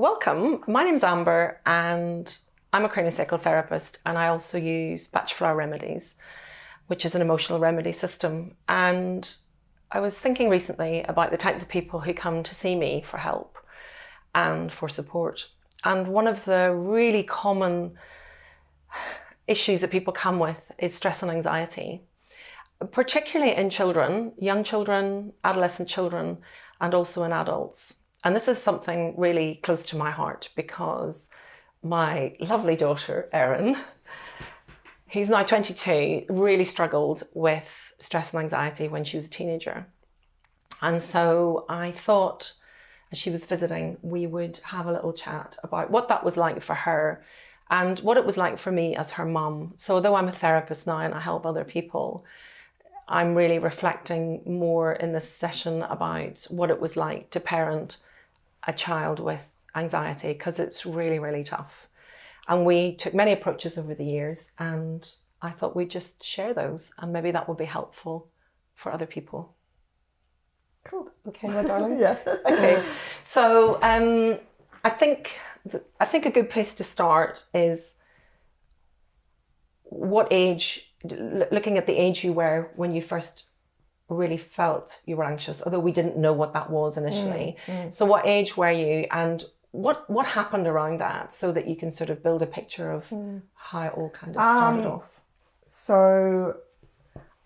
welcome. My name's Amber and I'm a craniosacral therapist, and I also use Bachflower Remedies, which is an emotional remedy system. And I was thinking recently about the types of people who come to see me for help and for support. And one of the really common issues that people come with is stress and anxiety, particularly in children, young children, adolescent children, and also in adults. And this is something really close to my heart because my lovely daughter, Erin, who's now 22, really struggled with stress and anxiety when she was a teenager. And so I thought, as she was visiting, we would have a little chat about what that was like for her and what it was like for me as her mum. So although I'm a therapist now and I help other people, I'm really reflecting more in this session about what it was like to parent a child with anxiety, because it's really, really tough. And we took many approaches over the years, and I thought we'd just share those, and maybe that would be helpful for other people. Cool. Okay, my darling? Yeah. Okay. So I think a good place to start is what age, looking at the age you were when you first really felt you were anxious, although we didn't know what that was initially. So what age were you, and what happened around that, so that you can sort of build a picture of how it all kind of started off? So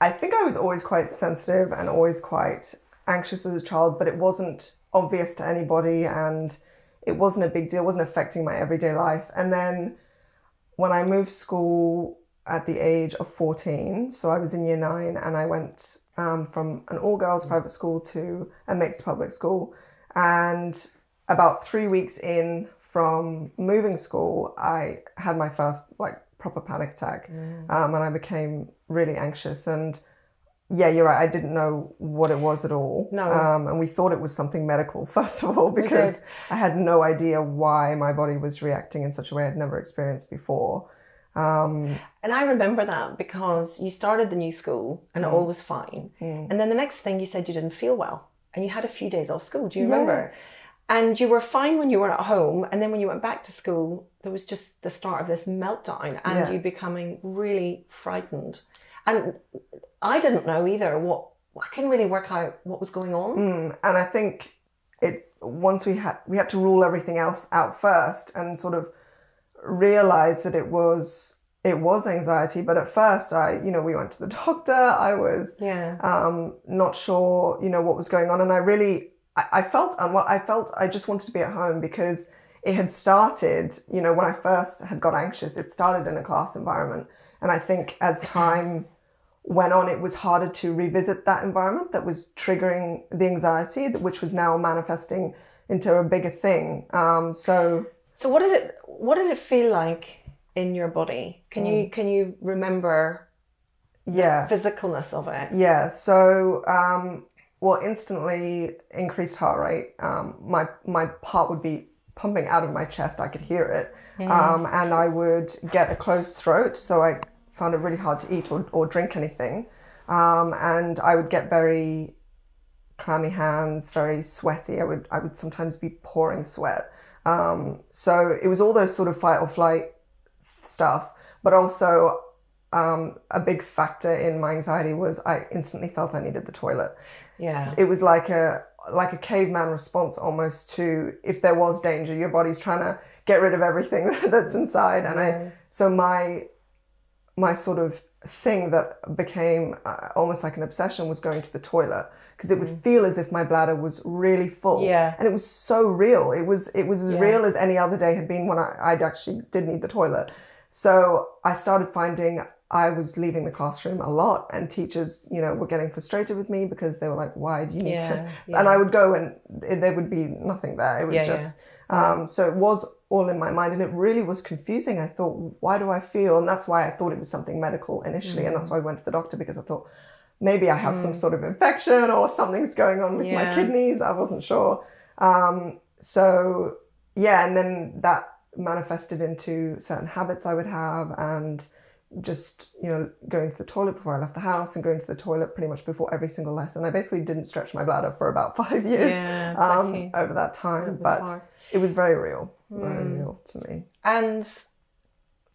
I think I was always quite sensitive and always quite anxious as a child, but it wasn't obvious to anybody and it wasn't a big deal, it wasn't affecting my everyday life. And then when I moved school at the age of 14, so I was in year 9, and I went from an all-girls private school to a mixed public school. And about 3 weeks in from moving school, I had my first proper panic attack, and I became really anxious. And yeah, you're right, I didn't know what it was at all. No. And we thought it was something medical, first of all, because I had no idea why my body was reacting in such a way I'd never experienced before. And I remember that because you started the new school and all was fine. And then the next thing you said you didn't feel well and you had a few days off school. Do you remember? And you were fine when you were at home. And then when you went back to school, there was just the start of this meltdown and you becoming really frightened. And I didn't know either I couldn't really work out what was going on. And I think once we had to rule everything else out first and sort of realize that it was anxiety. But at first we went to the doctor. I was not sure what was going on, and I felt unwell. I felt I just wanted to be at home because it had started, when I first had got anxious, it started in a class environment. And I think as time went on, it was harder to revisit that environment that was triggering the anxiety, which was now manifesting into a bigger thing. So what did it feel like in your body? Can you remember the physicalness of it? Yeah. So instantly increased heart rate. My heart would be pumping out of my chest. I could hear it. And I would get a closed throat, so I found it really hard to eat or drink anything. And I would get very clammy hands, very sweaty. I would sometimes be pouring sweat. So it was all those sort of fight or flight stuff, but also a big factor in my anxiety was I instantly felt I needed the toilet. Yeah. It was like a caveman response almost to, if there was danger, your body's trying to get rid of everything that's inside. And so my sort of thing that became almost like an obsession was going to the toilet, because it would feel as if my bladder was really full. Yeah. And it was so real. It was as real as any other day had been when I actually did need the toilet. So I started finding I was leaving the classroom a lot, and teachers, were getting frustrated with me because they were like, why do you need to? Yeah. And I would go and there would be nothing there. It would so it was all in my mind, and it really was confusing. I thought, why do I feel? And that's why I thought it was something medical initially. And that's why I went to the doctor, because I thought maybe I have some sort of infection or something's going on with my kidneys. I wasn't sure. And then that manifested into certain habits I would have, and just, going to the toilet before I left the house and going to the toilet pretty much before every single lesson. I basically didn't stretch my bladder for about 5 years over that time, but hard. It was very real to me. And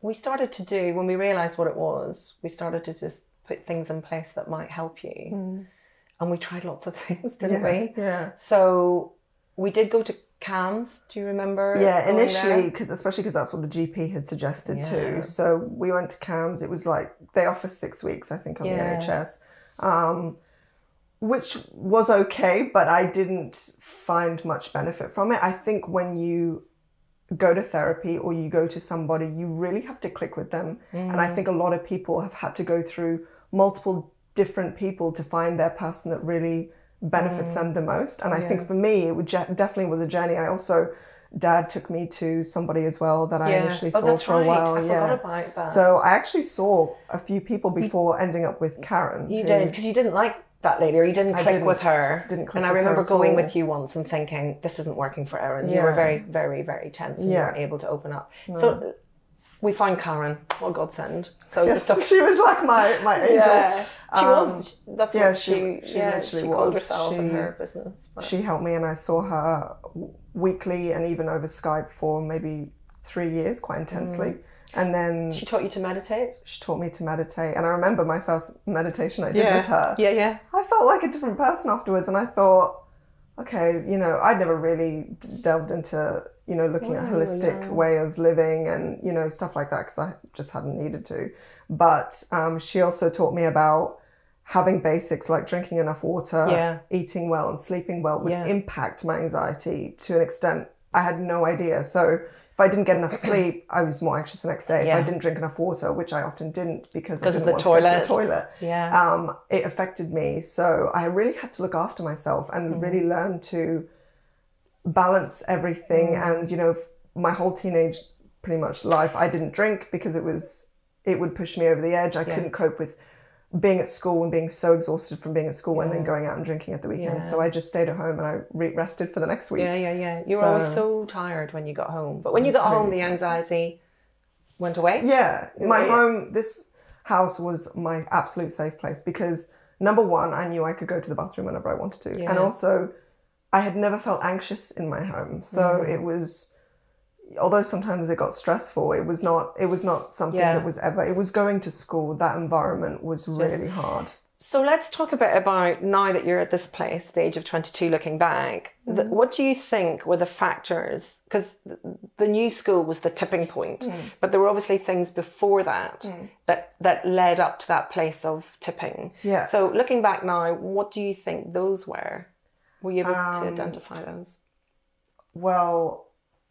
we started to do, when we realised what it was, we started to just put things in place that might help you. And we tried lots of things, didn't we? Yeah. So we did go to CAMHS. Do you remember? Yeah, initially, especially because that's what the GP had suggested too. So we went to CAMHS. It was like, they offer 6 weeks, I think, on the NHS, which was okay, but I didn't find much benefit from it. I think when you go to therapy or you go to somebody, you really have to click with them. And I think a lot of people have had to go through multiple different people to find their person that really benefits them the most. And I think for me, it definitely was a journey. Dad took me to somebody as well that I initially saw for a while. I forgot about that. So I actually saw a few people before ending up with Karen. You did, because you didn't like that lady, or you didn't click with her. And I remember going with you once and thinking, this isn't working for Erin. You were very, very, very tense and you weren't able to open up. No. So we found Karen, what God send. So she was like my angel. Yeah, she was. That's what she literally was. Called herself in her business. But. She helped me, and I saw her weekly and even over Skype for maybe 3 years, quite intensely. And then she taught you to meditate. She taught me to meditate, and I remember my first meditation I did with her. Yeah. I felt like a different person afterwards, and I thought, okay, I'd never really delved into looking at a holistic way of living and, stuff like that, because I just hadn't needed to. But she also taught me about having basics like drinking enough water, eating well and sleeping well would impact my anxiety to an extent I had no idea. So if I didn't get enough sleep, I was more anxious the next day. If I didn't drink enough water, which I often didn't because I didn't want to go to the toilet, it affected me. So I really had to look after myself and really learn to balance everything. And my whole teenage pretty much life, I didn't drink because it would push me over the edge. I couldn't cope with being at school and being so exhausted from being at school and then going out and drinking at the weekend. So I just stayed at home and I rested for the next week. You were always so tired when you got home, but when you got home, the anxiety went away. This house was my absolute safe place because number one, I knew I could go to the bathroom whenever I wanted to, and also I had never felt anxious in my home. So it was, although sometimes it got stressful, it was not something that was ever, it was going to school. That environment was really hard. So let's talk a bit about, now that you're at this place, the age of 22, looking back, what do you think were the factors? Because the new school was the tipping point, but there were obviously things before that that led up to that place of tipping. Yeah. So looking back now, what do you think those were? Were you able to identify those? Well,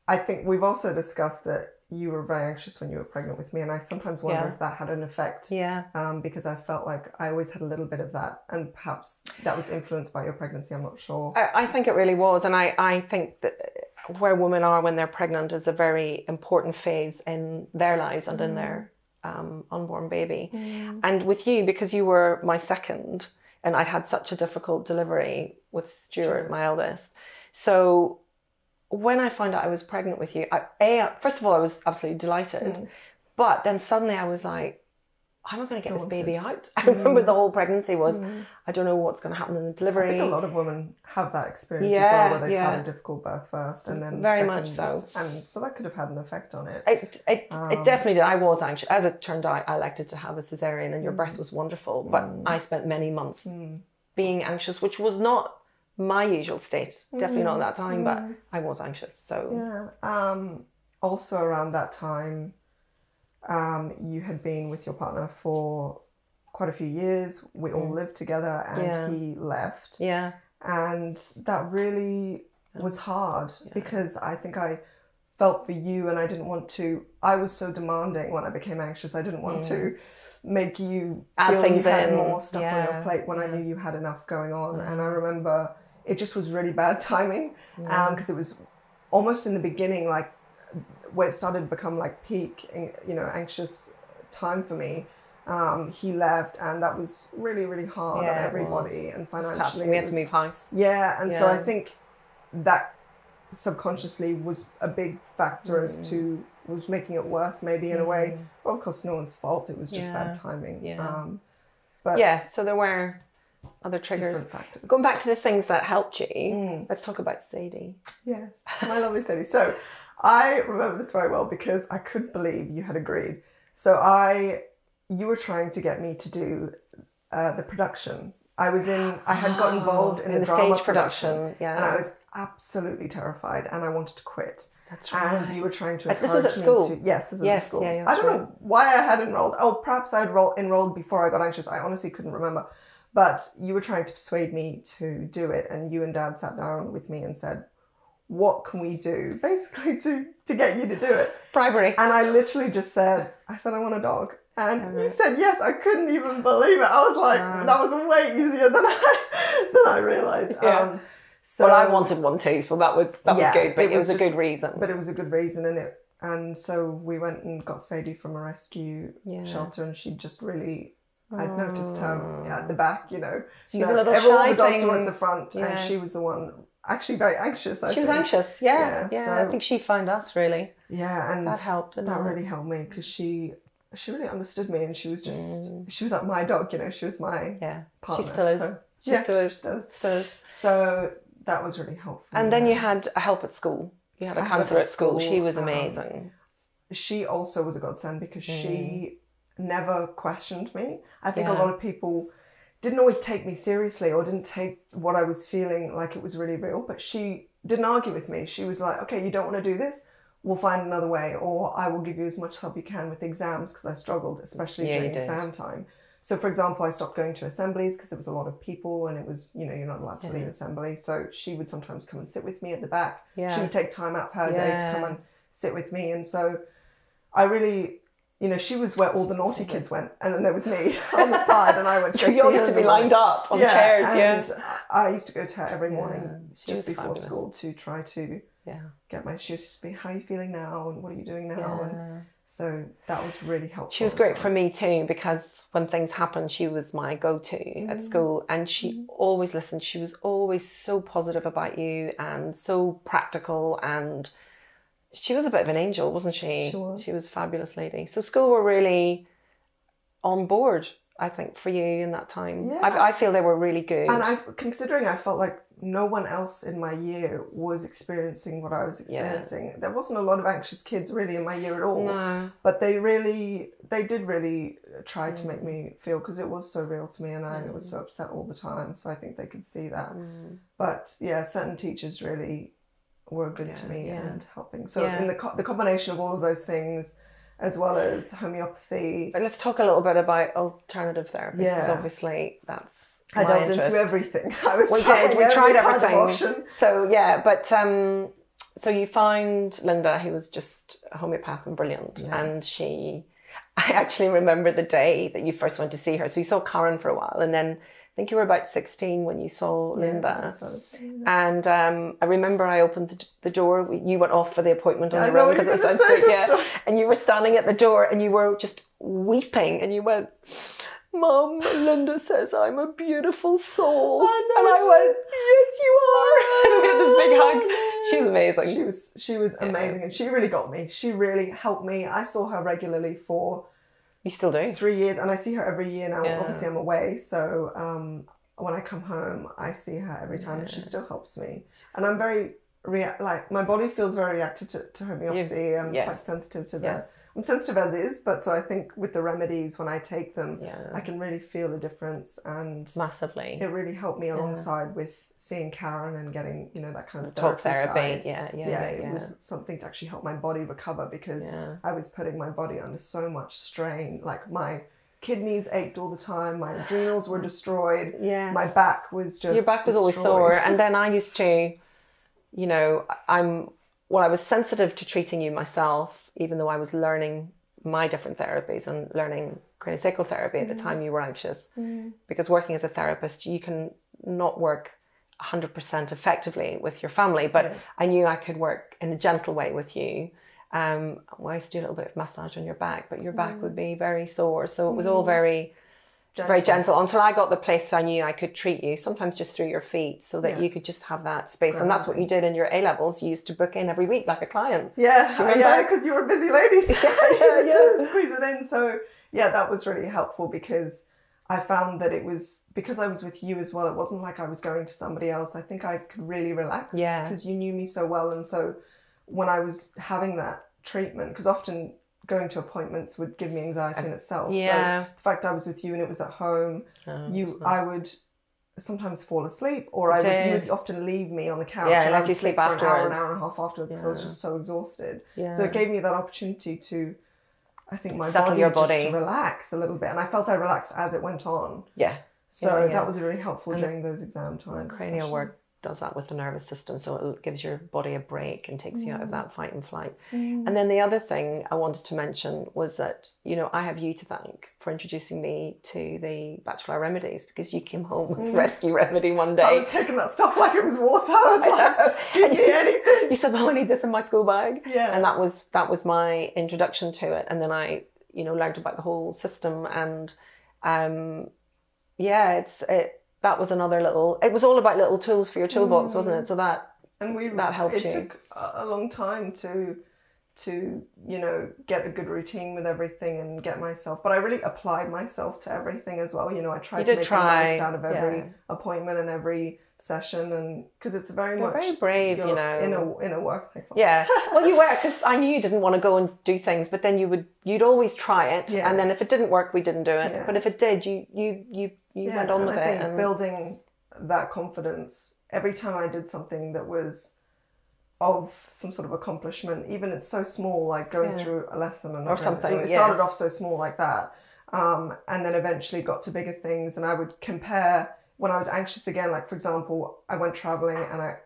I think we've also discussed that you were very anxious when you were pregnant with me, and I sometimes wonder if that had an effect. Because I felt like I always had a little bit of that, and perhaps that was influenced by your pregnancy. I'm not sure. I think it really was, and I think that where women are when they're pregnant is a very important phase in their lives and in their unborn baby. And with you, because you were my second, and I'd had such a difficult delivery with Stuart, my eldest, so when I found out I was pregnant with you, first of all, I was absolutely delighted. But then suddenly I was like, how am I going to get this baby out? I remember the whole pregnancy was, I don't know what's going to happen in the delivery. I think a lot of women have that experience as well, where they've had a difficult birth first and then very much so. And so that could have had an effect on it. It definitely did. I was anxious. As it turned out, I elected to have a cesarean, and your birth was wonderful. But I spent many months being anxious, which was not my usual state, definitely not at that time, but I was anxious. So also around that time, you had been with your partner for quite a few years. We all lived together, and he left. And that really was hard because I think I felt for you, and I didn't want to. I was so demanding when I became anxious. I didn't want to make you feel you had more stuff on your plate when I knew you had enough going on. And I remember it just was really bad timing because it was almost in the beginning, like where it started to become like peak, anxious time for me. He left, and that was really, really hard on everybody, and financially we had to move house. And so I think that subconsciously was a big factor as to was making it worse, maybe in a way. Well, of course, no one's fault. It was just bad timing. Yeah. But so there were other triggers. different factors. Going back to the things that helped you, let's talk about Sadie. Yes, my lovely Sadie. So I remember this very well because I couldn't believe you had agreed. So you were trying to get me to do the production. I had got involved in the drama stage production. Yeah. And I was absolutely terrified and I wanted to quit. That's right. And you were trying to encourage this was at school. Yes, this was at school. Yeah, I don't know why I had enrolled. Oh, perhaps I had enrolled before I got anxious. I honestly couldn't remember. But you were trying to persuade me to do it. And you and Dad sat down with me and said, what can we do basically to get you to do it? Bribery. And I literally just said, I want a dog. And you said yes. I couldn't even believe it. I was like, that was way easier than I realised. Yeah. Well, I wanted one too, so that was good, but it was a good reason. But it was a good reason, and so we went and got Sadie from a rescue shelter, and she just really, I'd noticed her at the back, She was a little shy all the dogs thing. were at the front, and she was the one actually very anxious. She was anxious, yeah. So, I think she found us really. Yeah, and that helped. That really helped me because she really understood me, and she was just she was like my dog, She was my partner. She still is. So, Still is. So that was really helpful. And then you had a help at school. You had a counsellor at school. She was amazing. She also was a godsend because she never questioned me. I think a lot of people didn't always take me seriously or didn't take what I was feeling like it was really real. But she didn't argue with me. She was like, okay, you don't want to do this? We'll find another way. Or I will give you as much help you can with exams because I struggled, especially during exam time. So, for example, I stopped going to assemblies because there was a lot of people and it was, you're not allowed to leave assembly. So she would sometimes come and sit with me at the back. Yeah. She would take time out of her day to come and sit with me. And so I really, she was where all the naughty kids went. And then there was me on the side and I went to go see her. You used to be lined up on chairs, and I used to go to her every morning just before school to try to get my, she was just be, how are you feeling now? And what are you doing now? And so that was really helpful. She was great for me too, because when things happened, she was my go-to at school and she always listened. She was always so positive about you and so practical, and she was a bit of an angel, wasn't she? She was a fabulous lady. So school were really on board, I think, for you in that time. Yeah. I feel they were really good. And considering I felt like no one else in my year was experiencing what I was experiencing. Yeah. There wasn't a lot of anxious kids really in my year at all. No. But they did really try to make me feel, because it was so real to me and I was so upset all the time. So I think they could see that. But yeah, certain teachers really were good to me and helping. So in the combination of all of those things, as well as homeopathy. But let's talk a little bit about alternative therapy, because obviously that's I delved into everything. We tried everything. So but so you found Linda, who was just a homeopath and brilliant, and I actually remember the day that you first went to see her. So you saw Karen for a while, and then I think you were about 16 when you saw Linda. And I remember I opened the door. You went off for the appointment on the road because it was downstairs. And you were standing at the door and you were just weeping, and you went, Mum, Linda says I'm a beautiful soul. And I went, yes, you are. And we had this big hug. She was amazing. She was amazing, and she really got me. She really helped me. I saw her regularly for... You still do? 3 years, and I see her every year now. Yeah. Obviously, I'm away, so when I come home, I see her every time, and she still helps me. And I'm very... my body feels very reactive to homeopathy. I'm quite sensitive to that. I'm sensitive as is, but so I think with the remedies, when I take them, I can really feel the difference, and massively. It really helped me alongside with seeing Karen and getting that kind of talk therapy. Side. It was something to actually help my body recover, because I was putting my body under so much strain. Like my kidneys ached all the time, my adrenals were destroyed. My back was just your back was always sore, and then I used to. I was sensitive to treating you myself, even though I was learning my different therapies and learning craniosacral therapy at the time you were anxious. Because working as a therapist, you can not work 100% effectively with your family, but I knew I could work in a gentle way with you. I used to do a little bit of massage on your back, but your back would be very sore. So it was all very very gentle, until I got the place I knew I could treat you, sometimes just through your feet, so that you could just have that space. And that's what you did in your A levels. You used to book in every week like a client. Yeah, because you were busy ladies. Yeah. To squeeze it in. So yeah, that was really helpful, because I found that it was, because I was with you as well, it wasn't like I was going to somebody else. I think I could really relax, because you knew me so well. And so when I was having that treatment, because often going to appointments would give me anxiety in itself. Yeah. So the fact I was with you and it was at home, I would sometimes fall asleep, or you would often leave me on the couch. Yeah, and let I would you sleep for afterwards. an hour and a half afterwards, because I was just so exhausted. Yeah. So it gave me that opportunity to, I think, my settle body, your just body to relax a little bit. And I felt I relaxed as it went on. Yeah. So that was really helpful during those exam times. Cranial work does that with the nervous system, so it gives your body a break and takes you out of that fight and flight. And then the other thing I wanted to mention was that, you know, I have you to thank for introducing me to the Bachelor Remedies, because you came home with Rescue Remedy one day. I was taking that stuff like it was water. I was like, give me anything. You said, "Oh, I need this in my school bag." Yeah. And that was my introduction to it. And then I, you know, learned about the whole system. And that was another little, it was all about little tools for your toolbox, wasn't it? So that helped you. It took a long time to you know, get a good routine with everything and get myself, but I really applied myself to everything as well. You know, I tried to make the most out of every appointment and every session, and because it's You're very brave, you know, in a workplace. Yeah, well, you were, because I knew you didn't want to go and do things, but then you'd always try it, and then if it didn't work, we didn't do it. But if it did, you went on with it. And building that confidence every time I did something that was of some sort of accomplishment, even it's so small, like going through a lesson or something. It started off so small like that, and then eventually got to bigger things. And I would compare when I was anxious again. Like, for example, I went traveling and I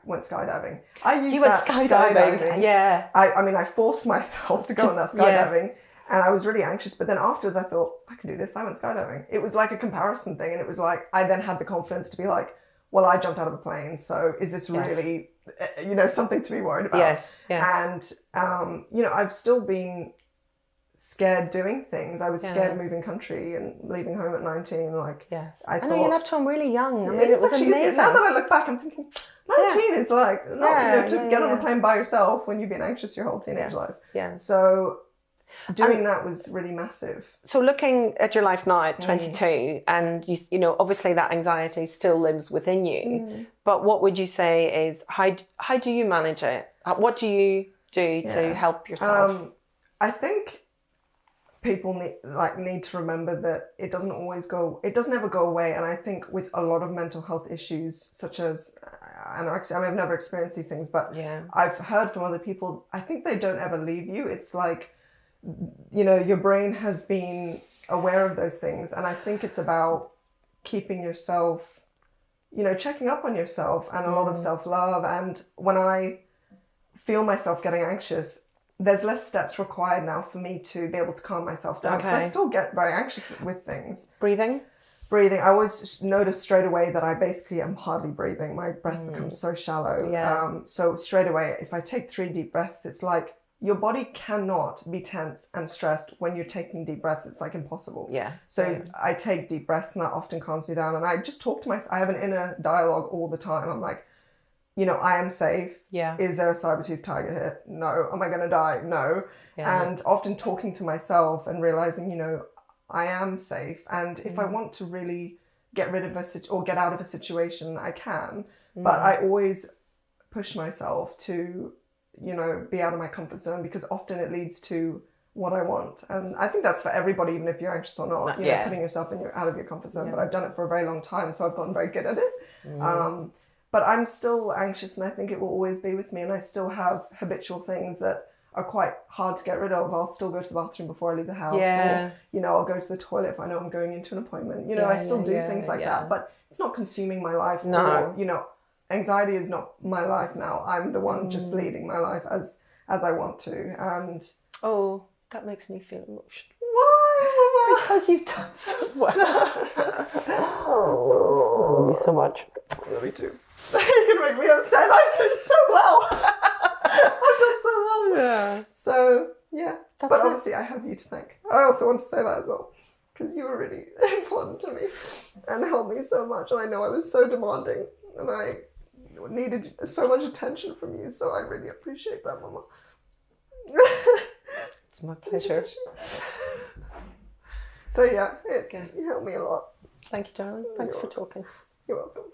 went skydiving. You went skydiving. Yeah. I mean, I forced myself to go on that skydiving. And I was really anxious, but then afterwards I thought, I can do this. I went skydiving. It was like a comparison thing, and it was like, I then had the confidence to be like, well, I jumped out of a plane, so is this really, you know, something to be worried about? Yes. And, you know, I've still been scared doing things. I was scared moving country and leaving home at 19. Like, I know you left home really young. I mean, it was amazing. Easier. Now that I look back, I'm thinking, 19 is like, you know, to get on a plane by yourself when you've been anxious your whole teenage life. Yeah. So doing that was really massive. So looking at your life now at 22, and you know, obviously that anxiety still lives within you, but what would you say is, how do you manage it? What do you do to help yourself? I think people need to remember that it doesn't ever go away. And I think with a lot of mental health issues, such as anorexia, I mean, I've never experienced these things, but I've heard from other people, I think they don't ever leave you. It's like, you know, your brain has been aware of those things. And I think it's about keeping yourself, you know, checking up on yourself, and a lot of self-love. And when I feel myself getting anxious, there's less steps required now for me to be able to calm myself down. Because I still get very anxious with things. Breathing. I always notice straight away that I basically am hardly breathing. My breath becomes so shallow. So straight away, if I take 3 deep breaths, it's like, your body cannot be tense and stressed when you're taking deep breaths. It's like impossible. So I take deep breaths, and that often calms me down. And I just talk to myself. I have an inner dialogue all the time. I'm like, you know, I am safe. Is there a saber-toothed tiger here? No. Am I going to die? No. And often talking to myself and realizing, you know, I am safe. And if I want to really get rid of or get out of a situation, I can. But I always push myself to, you know, be out of my comfort zone, because often it leads to what I want. And I think that's for everybody, even if you're anxious or not, you know, putting yourself out of your comfort zone. But I've done it for a very long time, so I've gotten very good at it. But I'm still anxious, and I think it will always be with me. And I still have habitual things that are quite hard to get rid of. I'll still go to the bathroom before I leave the house, or, you know, I'll go to the toilet if I know I'm going into an appointment. You know, I still do things like that, but it's not consuming my life. Or, you know, anxiety is not my life now. I'm the one just leading my life as I want to. And that makes me feel emotional. Why? Because you've done so well. Love you so much. Love you too. You're gonna make me upset. I've done so well. I've done so well. So but obviously I have you to thank. I also want to say that as well. because you were really important to me and helped me so much. And I know I was so demanding and I needed so much attention from you. So I really appreciate that, Mama. It's my pleasure. So yeah, you helped me a lot. Thank you, darling. Thanks for talking. You're welcome.